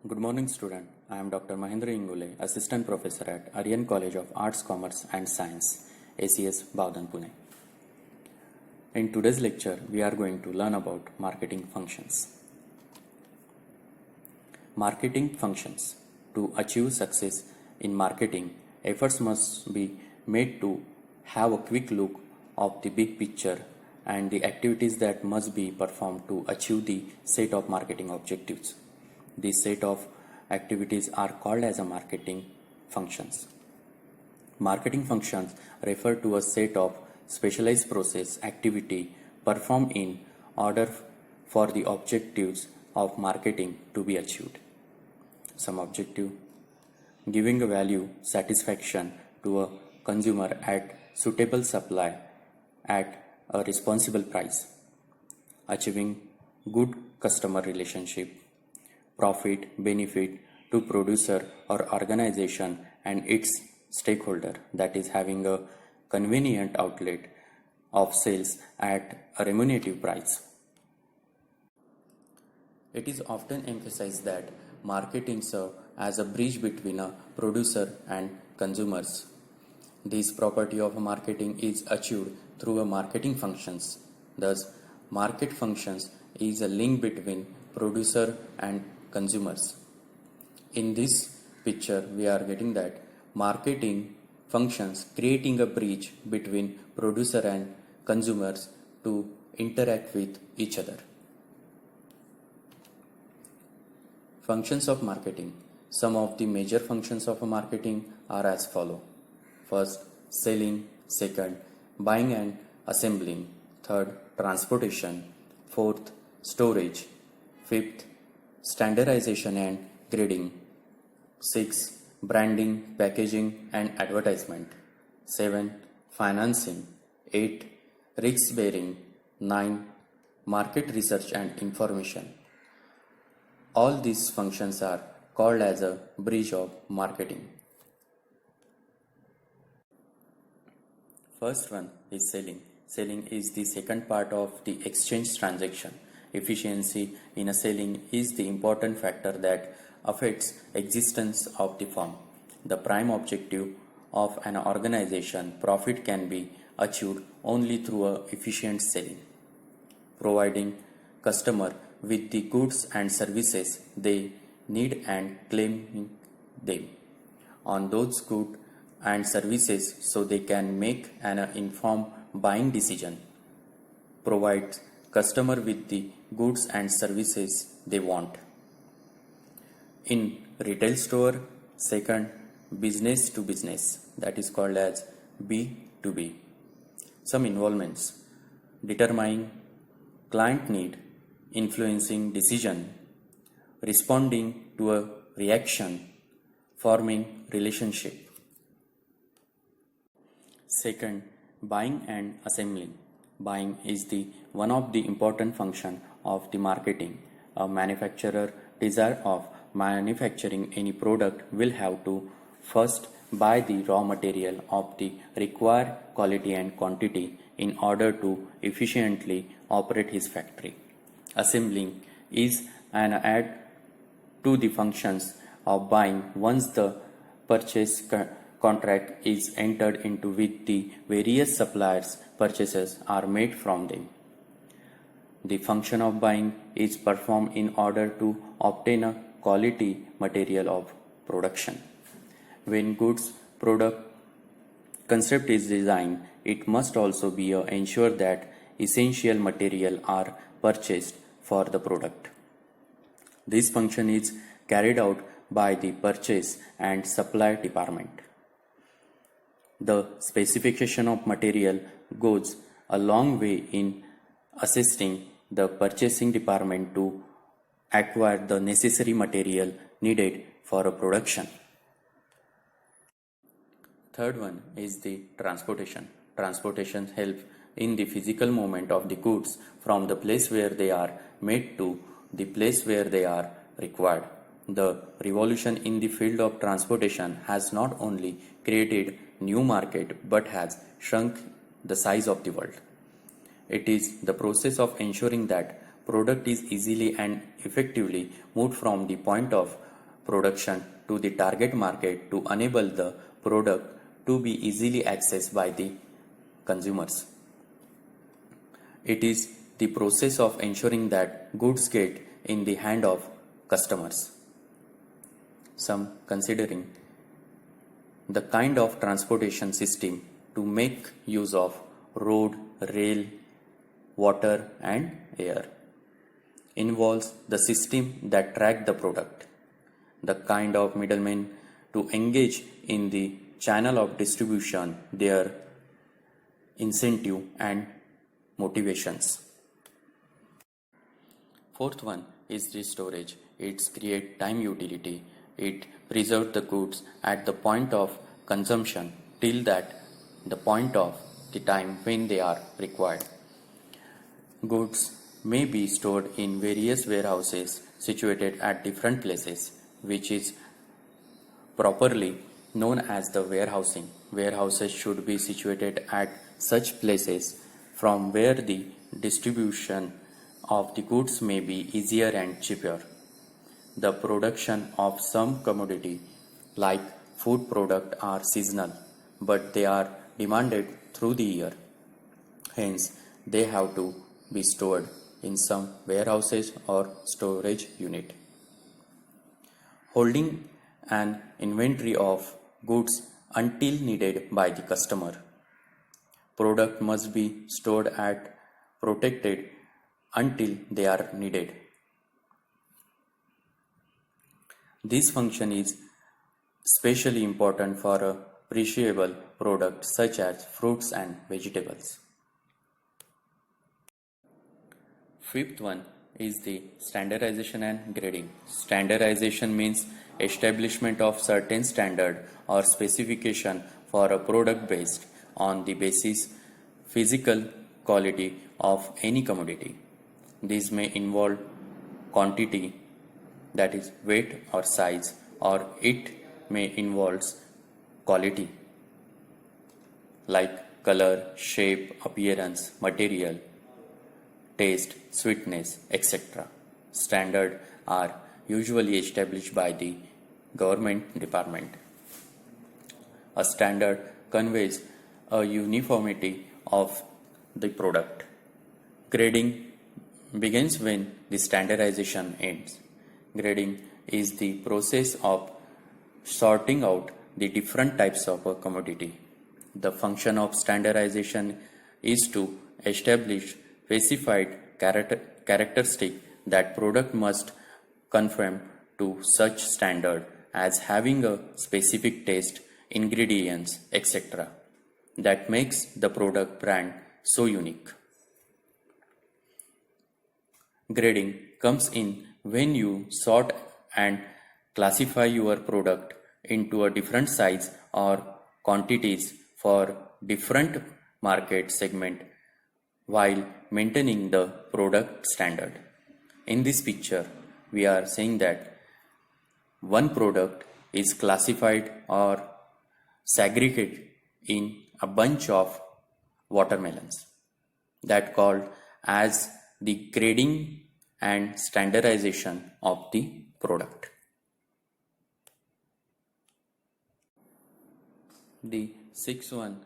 Good morning, student. I am Dr. Mahendra Ingole, Assistant Professor at Aryan College of Arts, Commerce and Science, ACS, Bavdan, Pune. In today's lecture, we are going to learn about marketing functions. Marketing functions. To achieve success in marketing, efforts must be made to have a quick look of the big picture and the activities that must be performed to achieve the set of marketing objectives. This set of activities are called as a marketing functions. Marketing functions refer to a set of specialized process activity performed in order for the objectives of marketing to be achieved. Some objective: giving a value satisfaction to a consumer at suitable supply at a responsible price, achieving good customer relationship, profit benefit to producer or organization and its stakeholder, that is having a convenient outlet of sales at a remunerative price. It is often emphasized that marketing serves as a bridge between a producer and consumers. This property of marketing is achieved through a marketing functions. Thus, market functions is a link between producer and consumers. In this picture, we are getting that marketing functions creating a bridge between producer and consumers to interact with each other. Functions of marketing. Some of the major functions of marketing are as follow. First, selling. Second, buying and assembling. Third, transportation. Fourth, storage. Fifth, standardization and grading. 6. Branding, packaging and advertisement. 7. Financing. 8. Risk bearing. 9. Market research and information. All these functions are called as a bridge of marketing. First one is selling. Selling is the second part of the exchange transaction. Efficiency in a selling is the important factor that affects existence of the firm. The prime objective of an organization, profit, can be achieved only through a efficient selling. Providing customer with the goods and services they need and claiming them on those goods and services so they can make an informed buying decision. Provides customer with the goods and services they want. In retail store, second, business to business, that is called as B2B. Some involvements: determining client need, influencing decision, responding to a reaction, forming relationship. Second, buying and assembling. Buying is the one of the important function of the marketing. A manufacturer desire of manufacturing any product will have to first buy the raw material of the required quality and quantity in order to efficiently operate his factory. Assembling is an add to the functions of buying once the purchase contract is entered into with the various suppliers. Purchases are made from them. The function of buying is performed in order to obtain a quality material of production. When goods product concept is designed, it must also be ensured that essential material are purchased for the product. This function is carried out by the purchase and supply department. The specification of material goes a long way in assisting the purchasing department to acquire the necessary material needed for a production. Third one is the transportation. Transportation helps in the physical movement of the goods from the place where they are made to the place where they are required. The revolution in the field of transportation has not only created new market but has shrunk the size of the world. It is the process of ensuring that product is easily and effectively moved from the point of production to the target market to enable the product to be easily accessed by the consumers. It is the process of ensuring that goods get in the hand of customers. Some considering the kind of transportation system to make use of road, rail, water and air involves the system that track the product, the kind of middlemen to engage in the channel of distribution, their incentive and motivations. Fourth one is the storage. It's create time utility. It preserves the goods at the point of consumption till that the point of the time when they are required. Goods may be stored in various warehouses situated at different places, which is properly known as the warehousing. Warehouses should be situated at such places from where the distribution of the goods may be easier and cheaper. The production of some commodity like food product are seasonal, but they are demanded through the year. Hence, they have to be stored in some warehouses or storage unit. Holding an inventory of goods until needed by the customer. Product must be stored at protected until they are needed. This function is especially important for a perishable product such as fruits and vegetables. Fifth one is the standardization and grading. Standardization means establishment of certain standard or specification for a product based on the basis physical quality of any commodity. These may involve quantity, that is weight or size, or it may involve quality like color, shape, appearance, material, taste, sweetness, etc. Standards are usually established by the government department. A standard conveys a uniformity of the product. Grading begins when the standardization ends. Grading is the process of sorting out the different types of a commodity. The function of standardization is to establish specified characteristic that product must conform to such standard as having a specific taste, ingredients, etc. that makes the product brand so unique. Grading comes in when you sort and classify your product into a different size or quantities for different market segment while maintaining the product standard. In this picture, we are saying that one product is classified or segregated in a bunch of watermelons that called as the grading and standardization of the product. The sixth one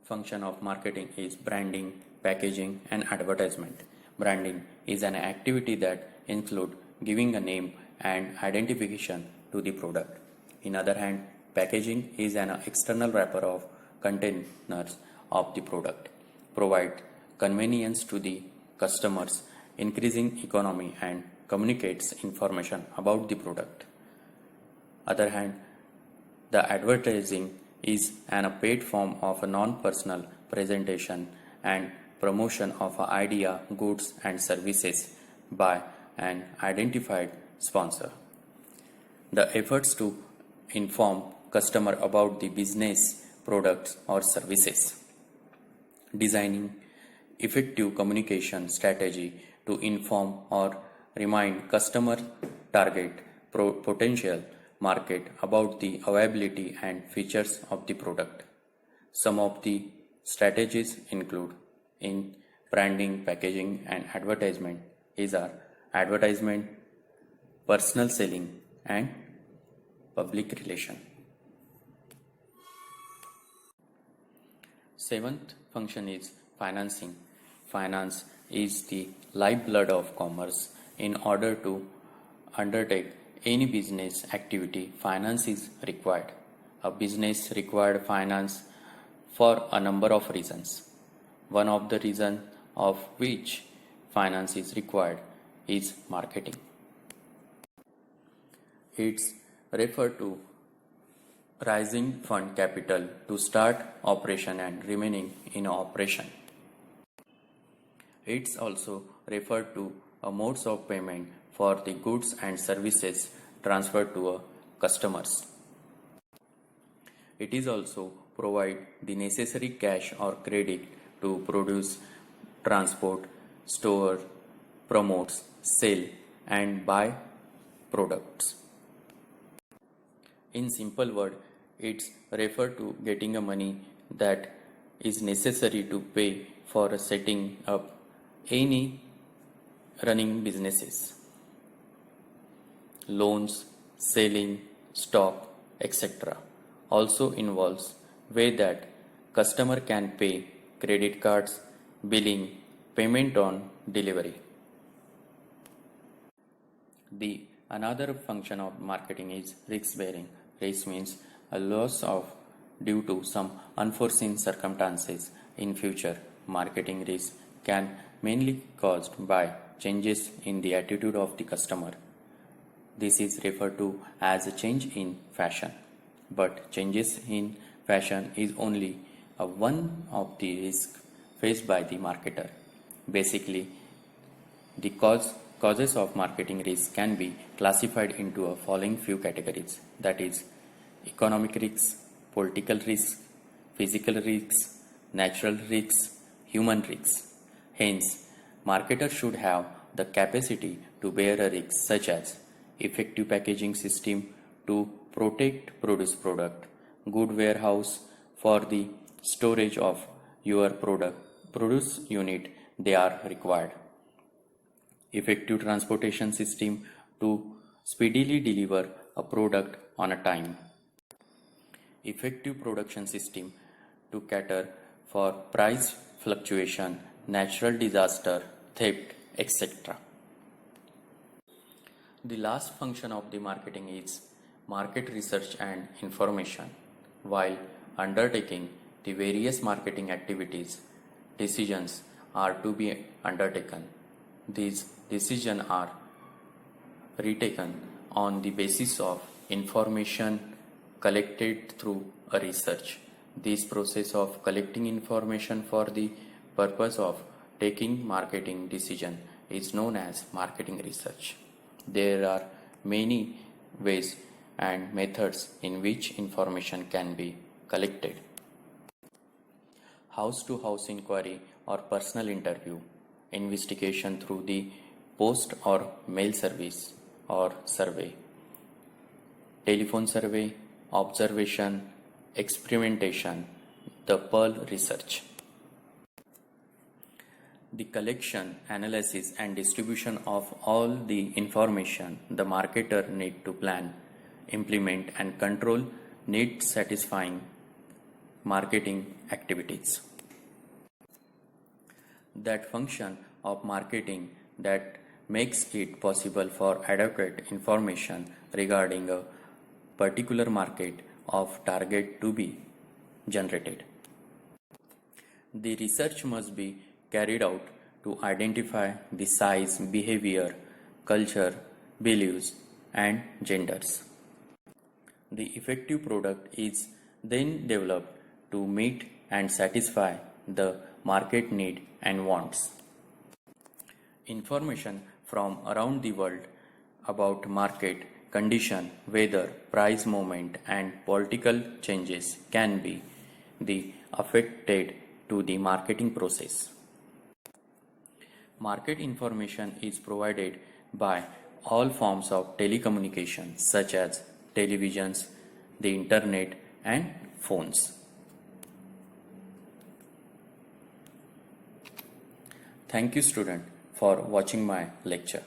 function of marketing is branding, packaging and advertisement. Branding is an activity that includes giving a name and identification to the product. In other hand, packaging is an external wrapper of containers of the product, provide convenience to the customers, increasing economy and communicates information about the product. Other hand, the advertising is a paid form of a non-personal presentation and promotion of an idea, goods and services by an identified sponsor. The efforts to inform customer about the business, products or services. Designing effective communication strategy to inform or remind customer target potential market about the availability and features of the product. Some of the strategies include in branding, packaging and advertisement is our advertisement, personal selling and public relation. Seventh function is financing. Finance is the lifeblood of commerce. In order to undertake any business activity, finance is required. A business required finance for a number of reasons. One of the reasons of which finance is required is marketing. It's referred to raising fund capital to start operation and remaining in operation. It's also referred to a modes of payment for the goods and services transferred to customers. It is also provide the necessary cash or credit to produce, transport, store, promote, sell and buy products. In simple word, it's referred to getting a money that is necessary to pay for setting up any running businesses, loans, selling, stock, etc. Also involves way that customer can pay credit cards, billing, payment on delivery. The another function of marketing is risk bearing. Risk means a loss of due to some unforeseen circumstances in future. Marketing risk can mainly caused by changes in the attitude of the customer. This is referred to as a change in fashion. But changes in fashion is only one of the risks faced by the marketer. Basically, the causes of marketing risk can be classified into a following few categories, that is economic risks, political risks, physical risks, natural risks, human risks. Hence, marketers should have the capacity to bear a risk such as effective packaging system to protect product, good warehouse for the storage of your produce unit they are required, effective transportation system to speedily deliver a product on a time, effective production system to cater for price fluctuation, natural disaster, theft, etc. The last function of the marketing is market research and information. While undertaking the various marketing activities, decisions are to be undertaken. These decisions are retaken on the basis of information collected through a research. This process of collecting information for the purpose of taking marketing decision is known as marketing research. There are many ways and methods in which information can be collected. House-to-house inquiry or personal interview, investigation through the post or mail service or survey, telephone survey, observation, experimentation, the Pearl research. The collection, analysis and distribution of all the information the marketer need to plan, implement and control need satisfying marketing activities. That function of marketing that makes it possible for adequate information regarding a particular market of target to be generated. The research must be carried out to identify the size, behavior, culture, beliefs, and genders. The effective product is then developed to meet and satisfy the market need and wants. Information from around the world about market condition, weather, price movement, and political changes can be the affected to the marketing process. Market information is provided by all forms of telecommunication such as televisions, the internet, and phones. Thank you, student, for watching my lecture.